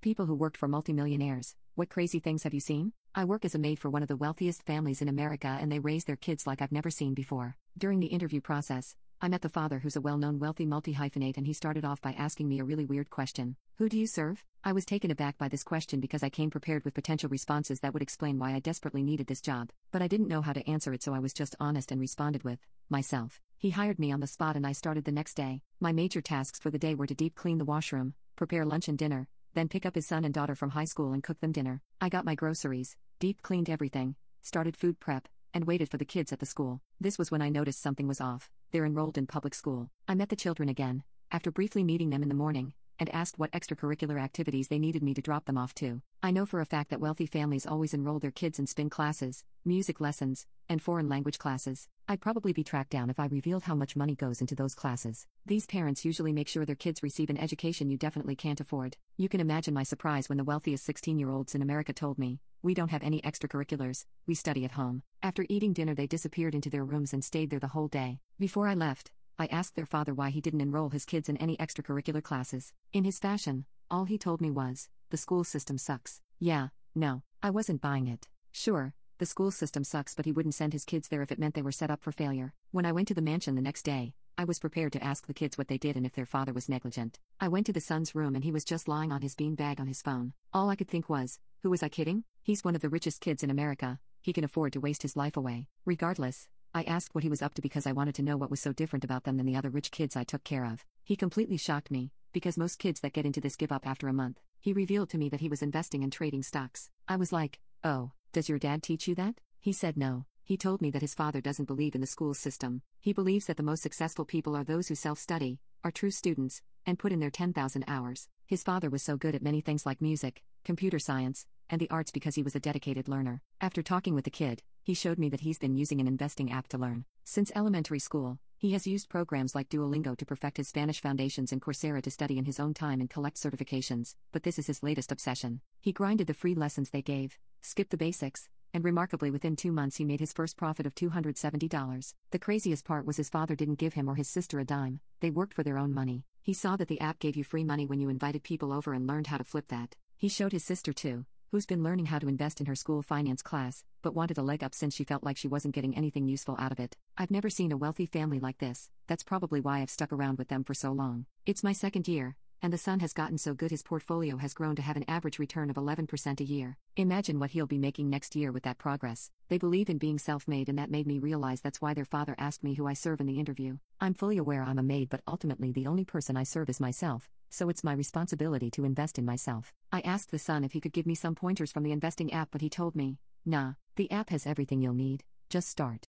People who worked for multimillionaires. What crazy things have you seen? I work as a maid for one of the wealthiest families in America, and they raise their kids like I've never seen before. During the interview process, I met the father, who's a well-known wealthy multi-hyphenate, and he started off by asking me a really weird question. Who do you serve? I was taken aback by this question because I came prepared with potential responses that would explain why I desperately needed this job. But I didn't know how to answer it, so I was just honest and responded with myself. He hired me on the spot and I started the next day. My major tasks for the day were to deep clean the washroom, prepare lunch and dinner, then pick up his son and daughter from high school and cook them dinner. I got my groceries, deep cleaned everything, started food prep, and waited for the kids at the school. This was when I noticed something was off. They're enrolled in public school. I met the children again, after briefly meeting them in the morning, and asked what extracurricular activities they needed me to drop them off to. I know for a fact that wealthy families always enroll their kids in spin classes, music lessons, and foreign language classes. I'd probably be tracked down if I revealed how much money goes into those classes. These parents usually make sure their kids receive an education you definitely can't afford. You can imagine my surprise when the wealthiest 16-year-olds in America told me, "We don't have any extracurriculars, we study at home." After eating dinner, they disappeared into their rooms and stayed there the whole day. Before I left, I asked their father why he didn't enroll his kids in any extracurricular classes. In his fashion, all he told me was, "The school system sucks." Yeah, no, I wasn't buying it. Sure, the school system sucks, but he wouldn't send his kids there if it meant they were set up for failure. When I went to the mansion the next day, I was prepared to ask the kids what they did and if their father was negligent. I went to the son's room and he was just lying on his beanbag on his phone. All I could think was, who was I kidding? He's one of the richest kids in America. He can afford to waste his life away. Regardless, I asked what he was up to because I wanted to know what was so different about them than the other rich kids I took care of. He completely shocked me, because most kids that get into this give up after a month. He revealed to me that he was investing and trading stocks. I was like, "Oh, does your dad teach you that?" He said no. He told me that his father doesn't believe in the school system. He believes that the most successful people are those who self-study, are true students, and put in their 10,000 hours. His father was so good at many things like music, computer science, and the arts because he was a dedicated learner. After talking with the kid, he showed me that he's been using an investing app to learn. Since elementary school, he has used programs like Duolingo to perfect his Spanish foundations and Coursera to study in his own time and collect certifications, but this is his latest obsession. He grinded the free lessons they gave, skipped the basics, and remarkably within 2 months he made his first profit of $270. The craziest part was his father didn't give him or his sister a dime. They worked for their own money. He saw that the app gave you free money when you invited people over and learned how to flip that. He showed his sister too, who's been learning how to invest in her school finance class, but wanted a leg up since she felt like she wasn't getting anything useful out of it. I've never seen a wealthy family like this. That's probably why I've stuck around with them for so long. It's my second year, and the son has gotten so good his portfolio has grown to have an average return of 11% a year. Imagine what he'll be making next year with that progress. They believe in being self-made, and that made me realize that's why their father asked me who I serve in the interview. I'm fully aware I'm a maid, but ultimately the only person I serve is myself, so it's my responsibility to invest in myself. I asked the son if he could give me some pointers from the investing app, but he told me, "Nah, the app has everything you'll need, just start."